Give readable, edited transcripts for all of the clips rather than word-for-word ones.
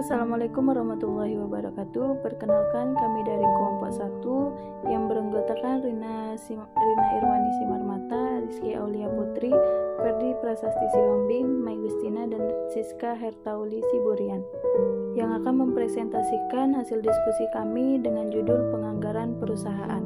Assalamualaikum warahmatullahi wabarakatuh. Perkenalkan, kami dari kelompok 1 yang beranggotakan Rina Irwani Simarmata, Rizky Aulia Putri, Ferdi Prasasti Sihombing, Mai Gustina, dan Siska Hertauli Siburian, yang akan mempresentasikan hasil diskusi kami dengan judul Penganggaran Perusahaan.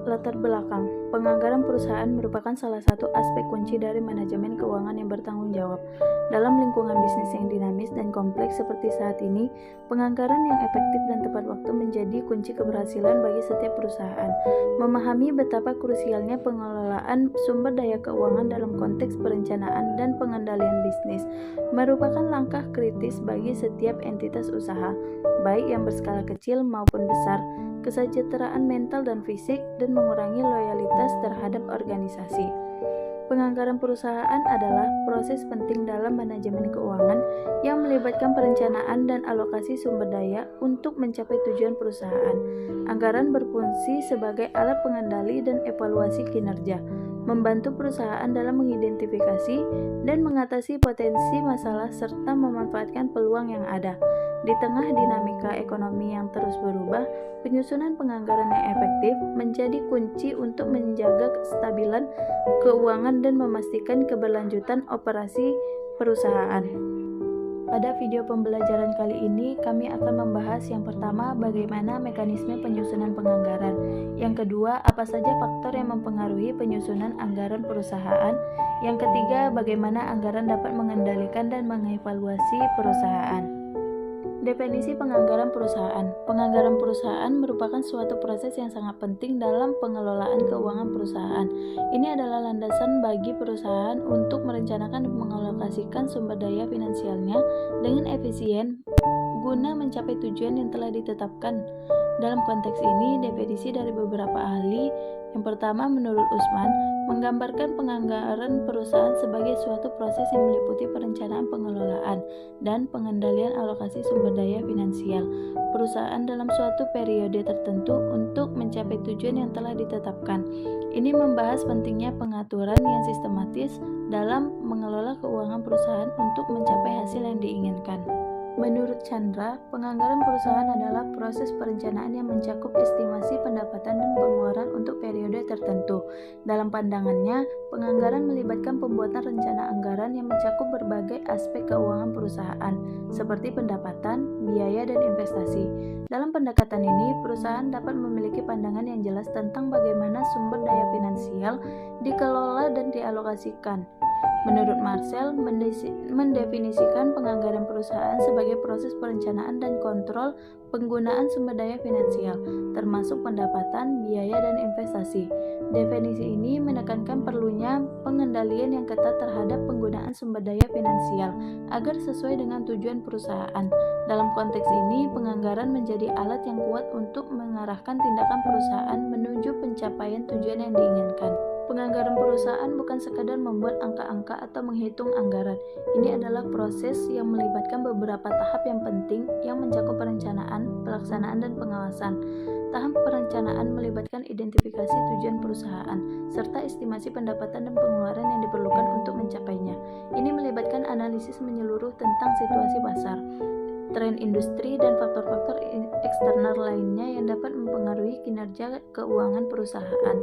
Latar belakang, penganggaran perusahaan merupakan salah satu aspek kunci dari manajemen keuangan yang bertanggung jawab. Dalam lingkungan bisnis yang dinamis dan kompleks seperti saat ini, penganggaran yang efektif dan tepat waktu menjadi kunci keberhasilan bagi setiap perusahaan. Memahami betapa krusialnya pengelolaan sumber daya keuangan dalam konteks perencanaan dan pengendalian bisnis merupakan langkah kritis bagi setiap entitas usaha, baik yang berskala kecil maupun besar, kesejahteraan mental dan fisik, dan mengurangi loyalitas terhadap organisasi. Penganggaran perusahaan adalah proses penting dalam manajemen keuangan yang melibatkan perencanaan dan alokasi sumber daya untuk mencapai tujuan perusahaan. Anggaran berfungsi sebagai alat pengendali dan evaluasi kinerja, membantu perusahaan dalam mengidentifikasi dan mengatasi potensi masalah serta memanfaatkan peluang yang ada. Di tengah dinamika ekonomi yang terus berubah, penyusunan penganggaran yang efektif menjadi kunci untuk menjaga kestabilan keuangan dan memastikan keberlanjutan operasi perusahaan. Pada video pembelajaran kali ini, kami akan membahas yang pertama, bagaimana mekanisme penyusunan penganggaran. Yang kedua, apa saja faktor yang mempengaruhi penyusunan anggaran perusahaan. Yang ketiga, bagaimana anggaran dapat mengendalikan dan mengevaluasi perusahaan. Definisi penganggaran perusahaan. Penganggaran perusahaan merupakan suatu proses yang sangat penting dalam pengelolaan keuangan perusahaan. Ini adalah landasan bagi perusahaan untuk merencanakan dan mengalokasikan sumber daya finansialnya dengan efisien guna mencapai tujuan yang telah ditetapkan. Dalam konteks ini, definisi dari beberapa ahli, yang pertama menurut Usman, menggambarkan penganggaran perusahaan sebagai suatu proses yang meliputi perencanaan pengelolaan dan pengendalian alokasi sumber daya finansial perusahaan dalam suatu periode tertentu untuk mencapai tujuan yang telah ditetapkan. Ini membahas pentingnya pengaturan yang sistematis dalam mengelola keuangan perusahaan untuk mencapai hasil yang diinginkan. Menurut Chandra, penganggaran perusahaan adalah proses perencanaan yang mencakup estimasi pendapatan dan pengeluaran untuk periode tertentu. Dalam pandangannya, penganggaran melibatkan pembuatan rencana anggaran yang mencakup berbagai aspek keuangan perusahaan, seperti pendapatan, biaya, dan investasi. Dalam pendekatan ini, perusahaan dapat memiliki pandangan yang jelas tentang bagaimana sumber daya finansial dikelola dan dialokasikan. Menurut Marcel, mendefinisikan penganggaran perusahaan sebagai proses perencanaan dan kontrol penggunaan sumber daya finansial, termasuk pendapatan, biaya, dan investasi. Definisi ini menekankan perlunya pengendalian yang ketat terhadap penggunaan sumber daya finansial agar sesuai dengan tujuan perusahaan. Dalam konteks ini, penganggaran menjadi alat yang kuat untuk mengarahkan tindakan perusahaan menuju pencapaian tujuan yang diinginkan. Penganggaran perusahaan bukan sekadar membuat angka-angka atau menghitung anggaran. Ini adalah proses yang melibatkan beberapa tahap yang penting yang mencakup perencanaan, pelaksanaan, dan pengawasan. Tahap perencanaan melibatkan identifikasi tujuan perusahaan, serta estimasi pendapatan dan pengeluaran yang diperlukan untuk mencapainya. Ini melibatkan analisis menyeluruh tentang situasi pasar, tren industri, dan faktor-faktor eksternal lainnya yang dapat mempengaruhi kinerja keuangan perusahaan.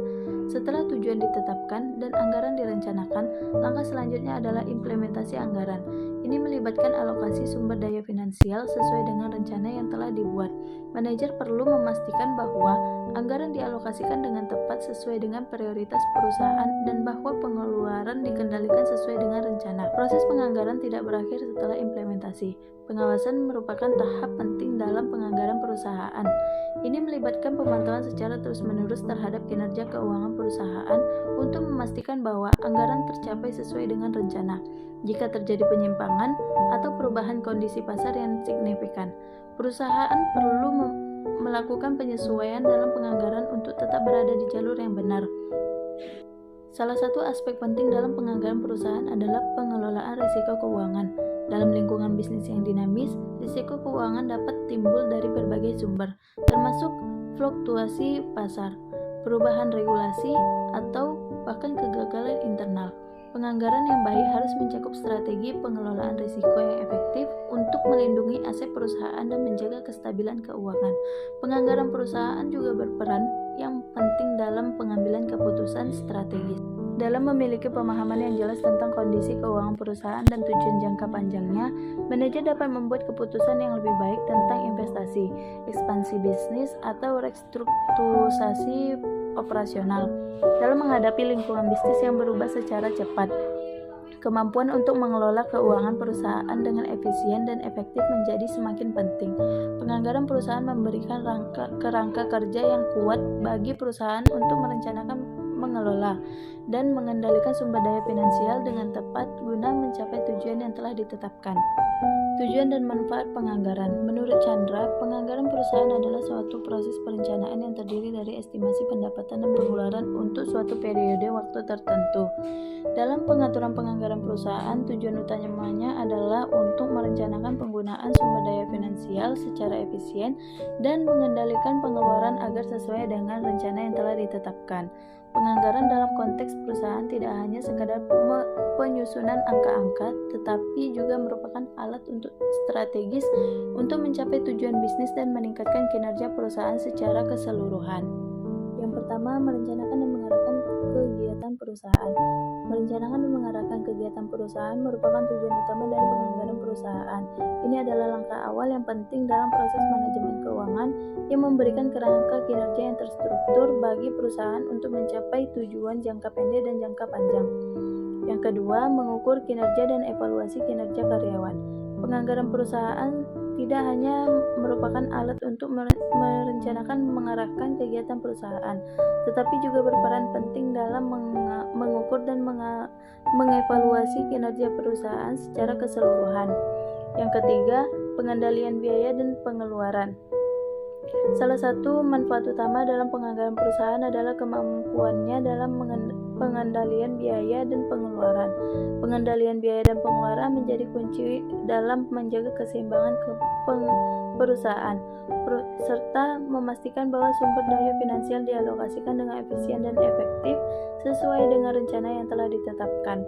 Setelah tujuan ditetapkan dan anggaran direncanakan, langkah selanjutnya adalah implementasi anggaran. Ini melibatkan alokasi sumber daya finansial sesuai dengan rencana yang telah dibuat. Manajer perlu memastikan bahwa anggaran dialokasikan dengan tepat sesuai dengan prioritas perusahaan dan bahwa pengeluaran dikendalikan sesuai dengan rencana. Proses penganggaran tidak berakhir setelah implementasi. Pengawasan merupakan tahap penting dalam penganggaran perusahaan. Ini melibatkan pemantauan secara terus-menerus terhadap kinerja keuangan perusahaan untuk memastikan bahwa anggaran tercapai sesuai dengan rencana. Jika terjadi penyimpangan atau perubahan kondisi pasar yang signifikan, perusahaan perlu melakukan penyesuaian dalam penganggaran untuk tetap berada di jalur yang benar. Salah satu aspek penting dalam penganggaran perusahaan adalah pengelolaan risiko keuangan. Dalam lingkungan bisnis yang dinamis, risiko keuangan dapat timbul dari berbagai sumber, termasuk fluktuasi pasar, perubahan regulasi, atau bahkan kegagalan internal. Penganggaran yang baik harus mencakup strategi pengelolaan risiko yang efektif untuk melindungi aset perusahaan dan menjaga kestabilan keuangan. Penganggaran perusahaan juga berperan yang penting dalam pengambilan keputusan strategis. Dalam memiliki pemahaman yang jelas tentang kondisi keuangan perusahaan dan tujuan jangka panjangnya, manajer dapat membuat keputusan yang lebih baik tentang investasi, ekspansi bisnis, atau restrukturisasi operasional. Dalam menghadapi lingkungan bisnis yang berubah secara cepat, kemampuan untuk mengelola keuangan perusahaan dengan efisien dan efektif menjadi semakin penting. Penganggaran perusahaan memberikan kerangka kerja yang kuat bagi perusahaan untuk merencanakan, mengelola, dan mengendalikan sumber daya finansial dengan tepat guna mencapai tujuan yang telah ditetapkan. Tujuan dan manfaat penganggaran. Menurut Chandra, penganggaran perusahaan adalah suatu proses perencanaan yang terdiri dari estimasi pendapatan dan pengeluaran untuk suatu periode waktu tertentu. Dalam pengaturan penganggaran perusahaan, tujuan utamanya adalah untuk merencanakan penggunaan sumber daya finansial secara efisien dan mengendalikan pengeluaran agar sesuai dengan rencana yang telah ditetapkan. Penganggaran dalam konteks perusahaan tidak hanya sekadar penyusunan angka-angka, tetapi juga merupakan alat untuk strategis untuk mencapai tujuan bisnis dan meningkatkan kinerja perusahaan secara keseluruhan. Yang pertama, merencanakan dan mengarahkan kegiatan perusahaan. Merencanakan dan mengarahkan kegiatan perusahaan merupakan tujuan utama dari penganggaran perusahaan. Ini adalah langkah awal yang penting dalam proses manajemen keuangan yang memberikan kerangka kinerja yang terstruktur bagi perusahaan untuk mencapai tujuan jangka pendek dan jangka panjang. Yang kedua, mengukur kinerja dan evaluasi kinerja karyawan. Penganggaran perusahaan tidak hanya merupakan alat untuk merencanakan mengarahkan kegiatan perusahaan, tetapi juga berperan penting dalam mengukur dan mengevaluasi kinerja perusahaan secara keseluruhan. Yang ketiga, pengendalian biaya dan pengeluaran. Salah satu manfaat utama dalam penganggaran perusahaan adalah kemampuannya dalam pengendalian biaya dan pengeluaran. Pengendalian biaya dan pengeluaran menjadi kunci dalam menjaga keseimbangan perusahaan, serta memastikan bahwa sumber daya finansial dialokasikan dengan efisien dan efektif sesuai dengan rencana yang telah ditetapkan.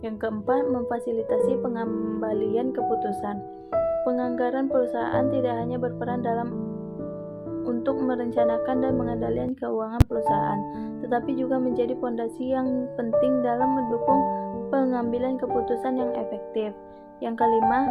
Yang keempat, memfasilitasi pengembalian keputusan. Penganggaran perusahaan tidak hanya berperan untuk merencanakan dan mengendalikan keuangan perusahaan, tetapi juga menjadi fondasi yang penting dalam mendukung pengambilan keputusan yang efektif. Yang kelima,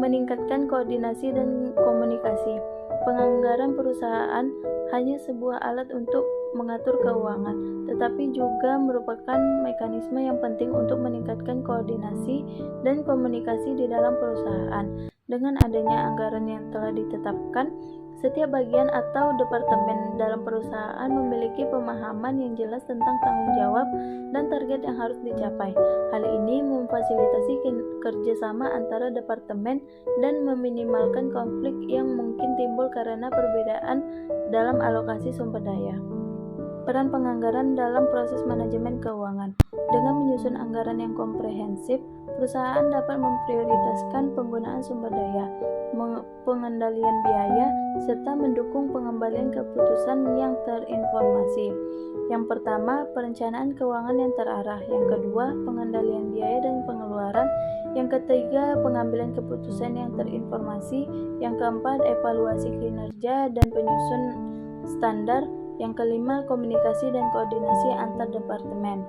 meningkatkan koordinasi dan komunikasi. Penganggaran perusahaan hanya sebuah alat untuk mengatur keuangan, tetapi juga merupakan mekanisme yang penting untuk meningkatkan koordinasi dan komunikasi di dalam perusahaan. Dengan adanya anggaran yang telah ditetapkan, setiap bagian atau departemen dalam perusahaan memiliki pemahaman yang jelas tentang tanggung jawab dan target yang harus dicapai. Hal ini memfasilitasi kerjasama antara departemen dan meminimalkan konflik yang mungkin timbul karena perbedaan dalam alokasi sumber daya. Peran penganggaran dalam proses manajemen keuangan. Dengan menyusun anggaran yang komprehensif, perusahaan dapat memprioritaskan penggunaan sumber daya, pengendalian biaya, serta mendukung pengembalian keputusan yang terinformasi. Yang pertama, perencanaan keuangan yang terarah. Yang kedua, pengendalian biaya dan pengeluaran. Yang ketiga, pengambilan keputusan yang terinformasi. Yang keempat, evaluasi kinerja dan penyusun standar. Yang kelima, komunikasi dan koordinasi antar departemen.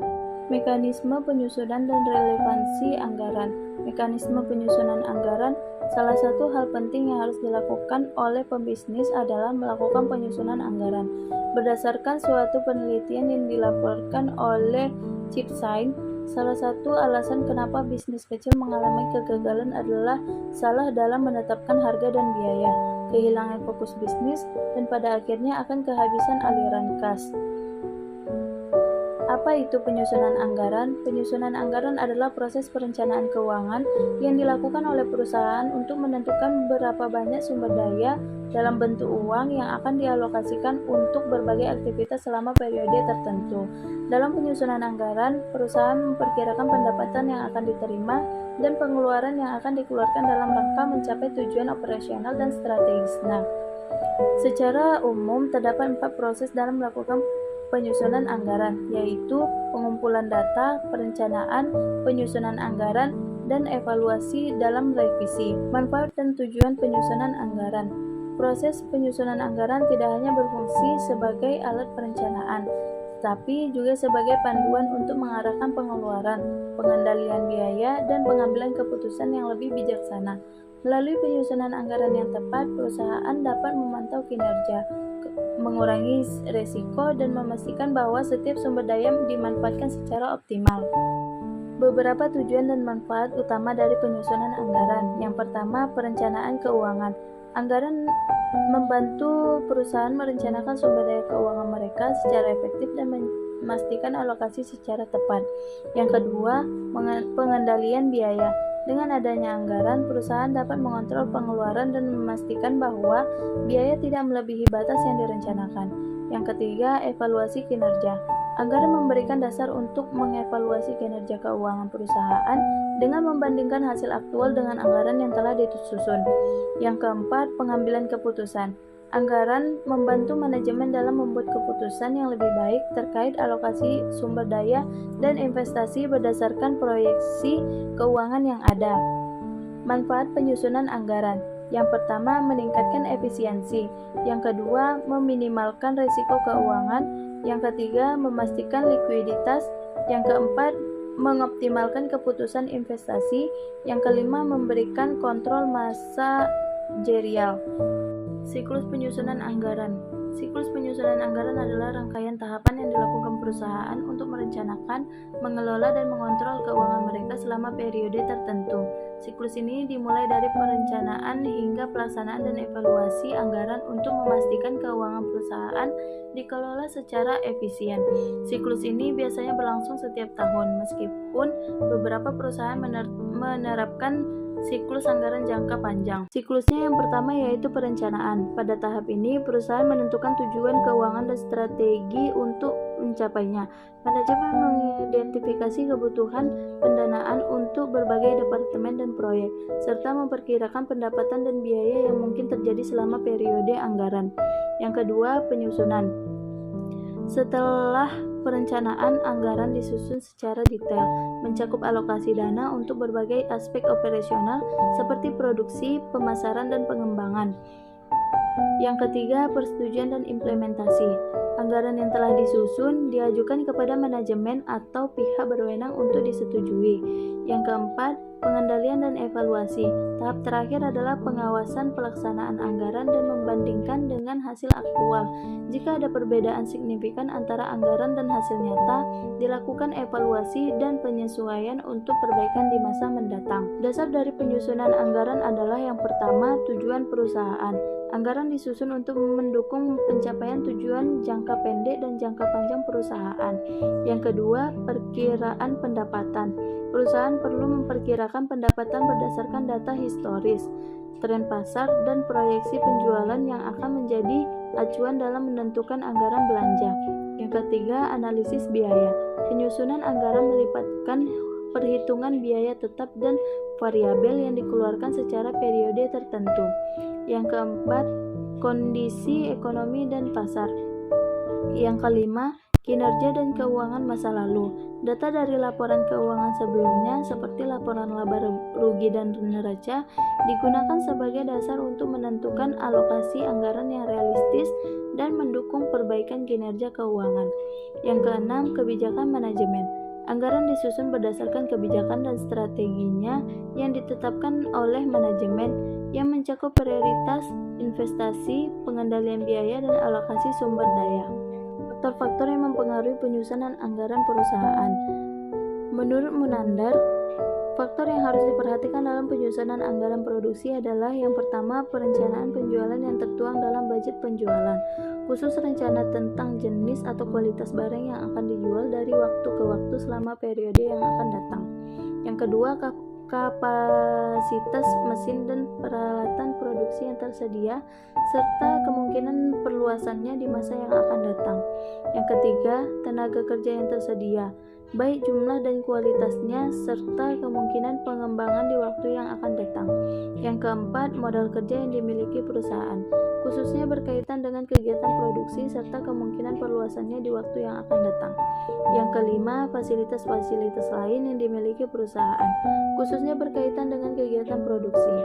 Mekanisme penyusunan dan relevansi anggaran. Mekanisme penyusunan anggaran, salah satu hal penting yang harus dilakukan oleh pembisnis adalah melakukan penyusunan anggaran. Berdasarkan suatu penelitian yang dilaporkan oleh Chipside, salah satu alasan kenapa bisnis kecil mengalami kegagalan adalah salah dalam menetapkan harga dan biaya, kehilangan fokus bisnis, dan pada akhirnya akan kehabisan aliran kas. Apa itu penyusunan anggaran? Penyusunan anggaran adalah proses perencanaan keuangan yang dilakukan oleh perusahaan untuk menentukan berapa banyak sumber daya dalam bentuk uang yang akan dialokasikan untuk berbagai aktivitas selama periode tertentu. Dalam penyusunan anggaran, perusahaan memperkirakan pendapatan yang akan diterima dan pengeluaran yang akan dikeluarkan dalam rangka mencapai tujuan operasional dan strategis. Secara umum terdapat 4 proses dalam melakukan penyusunan anggaran, yaitu pengumpulan data, perencanaan, penyusunan anggaran, dan evaluasi dalam revisi. Manfaat dan tujuan penyusunan anggaran. Proses penyusunan anggaran tidak hanya berfungsi sebagai alat perencanaan, tetapi juga sebagai panduan untuk mengarahkan pengeluaran, pengendalian biaya, dan pengambilan keputusan yang lebih bijaksana. Melalui penyusunan anggaran yang tepat, perusahaan dapat memantau kinerja, mengurangi resiko, dan memastikan bahwa setiap sumber daya dimanfaatkan secara optimal. Beberapa tujuan dan manfaat utama dari penyusunan anggaran. Yang pertama, perencanaan keuangan. Anggaran membantu perusahaan merencanakan sumber daya keuangan mereka secara efektif dan memastikan alokasi secara tepat. Yang kedua, pengendalian biaya. Dengan adanya anggaran, perusahaan dapat mengontrol pengeluaran dan memastikan bahwa biaya tidak melebihi batas yang direncanakan. Yang ketiga, evaluasi kinerja. Anggaran memberikan dasar untuk mengevaluasi kinerja keuangan perusahaan dengan membandingkan hasil aktual dengan anggaran yang telah disusun. Yang keempat, pengambilan keputusan. Anggaran membantu manajemen dalam membuat keputusan yang lebih baik terkait alokasi sumber daya dan investasi berdasarkan proyeksi keuangan yang ada. Manfaat penyusunan anggaran. Yang pertama, meningkatkan efisiensi. Yang kedua, meminimalkan risiko keuangan. Yang ketiga, memastikan likuiditas. Yang keempat, mengoptimalkan keputusan investasi. Yang kelima, memberikan kontrol manajerial. Siklus penyusunan anggaran. Siklus penyusunan anggaran adalah rangkaian tahapan yang dilakukan perusahaan untuk merencanakan, mengelola, dan mengontrol keuangan mereka selama periode tertentu. Siklus ini dimulai dari perencanaan hingga pelaksanaan dan evaluasi anggaran untuk memastikan keuangan perusahaan dikelola secara efisien. Siklus ini biasanya berlangsung setiap tahun, meskipun beberapa perusahaan menerapkan siklus anggaran jangka panjang. Siklusnya yang pertama yaitu perencanaan. Pada tahap ini, perusahaan menentukan tujuan keuangan dan strategi untuk mencapainya. Manajemen mengidentifikasi kebutuhan pendanaan untuk berbagai departemen dan proyek, serta memperkirakan pendapatan dan biaya yang mungkin terjadi selama periode anggaran. Yang kedua, penyusunan. Setelah perencanaan, anggaran disusun secara detail, mencakup alokasi dana untuk berbagai aspek operasional seperti produksi, pemasaran, dan pengembangan. Yang ketiga, persetujuan dan implementasi. Anggaran yang telah disusun diajukan kepada manajemen atau pihak berwenang untuk disetujui. Yang keempat, pengendalian dan evaluasi. Tahap terakhir adalah pengawasan pelaksanaan anggaran dan membandingkan dengan hasil aktual. Jika ada perbedaan signifikan antara anggaran dan hasil nyata, dilakukan evaluasi dan penyesuaian untuk perbaikan di masa mendatang. Dasar dari penyusunan anggaran adalah yang pertama, tujuan perusahaan. Anggaran disusun untuk mendukung pencapaian tujuan jangka pendek dan jangka panjang perusahaan. Yang kedua, perkiraan pendapatan. Perusahaan perlu memperkirakan pendapatan berdasarkan data historis, tren pasar, dan proyeksi penjualan yang akan menjadi acuan dalam menentukan anggaran belanja. Yang ketiga, analisis biaya. Penyusunan anggaran melibatkan perhitungan biaya tetap dan variabel yang dikeluarkan secara periode tertentu. Yang keempat, kondisi ekonomi dan pasar. Yang kelima, kinerja dan keuangan masa lalu. Data dari laporan keuangan sebelumnya, seperti laporan laba rugi dan neraca, digunakan sebagai dasar untuk menentukan alokasi anggaran yang realistis dan mendukung perbaikan kinerja keuangan. Yang keenam, kebijakan manajemen. Anggaran disusun berdasarkan kebijakan dan strateginya yang ditetapkan oleh manajemen yang mencakup prioritas, investasi, pengendalian biaya, dan alokasi sumber daya. Faktor-faktor yang mempengaruhi penyusunan anggaran perusahaan. Menurut Munandar, faktor yang harus diperhatikan dalam penyusunan anggaran produksi adalah yang pertama, perencanaan penjualan yang tertuang dalam budget penjualan, khusus rencana tentang jenis atau kualitas barang yang akan dijual dari waktu ke waktu selama periode yang akan datang. Yang kedua, kapasitas mesin dan peralatan produksi yang tersedia, serta kemungkinan perluasannya di masa yang akan datang. Yang ketiga, tenaga kerja yang tersedia. baik jumlah dan kualitasnya, serta kemungkinan pengembangan di waktu yang akan datang. Yang keempat, modal kerja yang dimiliki perusahaan, khususnya berkaitan dengan kegiatan produksi serta kemungkinan perluasannya di waktu yang akan datang. Yang kelima, fasilitas-fasilitas lain yang dimiliki perusahaan, khususnya berkaitan dengan kegiatan produksi.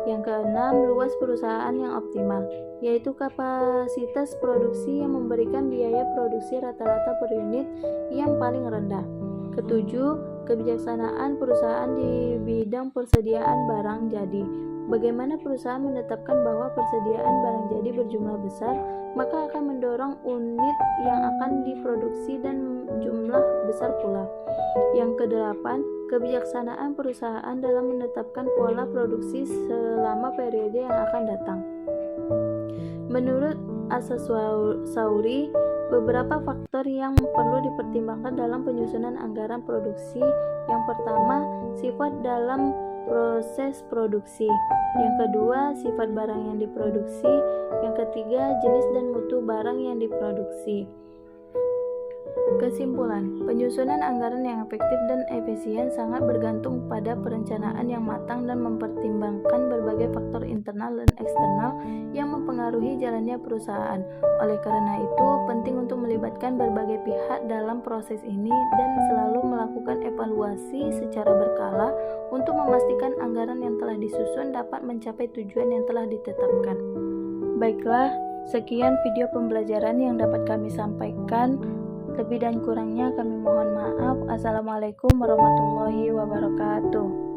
Yang keenam, luas perusahaan yang optimal, yaitu kapasitas produksi yang memberikan biaya produksi rata-rata per unit yang paling rendah. Ketujuh, kebijaksanaan perusahaan di bidang persediaan barang jadi. Bagaimana perusahaan menetapkan bahwa persediaan barang jadi berjumlah besar, maka akan mendorong unit yang akan diproduksi dan jumlah besar pula. Yang kedelapan, kebijaksanaan perusahaan dalam menetapkan pola produksi selama periode yang akan datang. Menurut As-Sauri, beberapa faktor yang perlu dipertimbangkan dalam penyusunan anggaran produksi. Yang pertama, sifat dalam proses produksi. Yang kedua, sifat barang yang diproduksi. Yang ketiga, jenis dan mutu barang yang diproduksi. Kesimpulan, penyusunan anggaran yang efektif dan efisien sangat bergantung pada perencanaan yang matang dan mempertimbangkan berbagai faktor internal dan eksternal yang mempengaruhi jalannya perusahaan. Oleh karena itu, penting untuk melibatkan berbagai pihak dalam proses ini dan selalu melakukan evaluasi secara berkala untuk memastikan anggaran yang telah disusun dapat mencapai tujuan yang telah ditetapkan. Baiklah, sekian video pembelajaran yang dapat kami sampaikan. Lebih dan kurangnya kami mohon maaf. Assalamualaikum warahmatullahi wabarakatuh.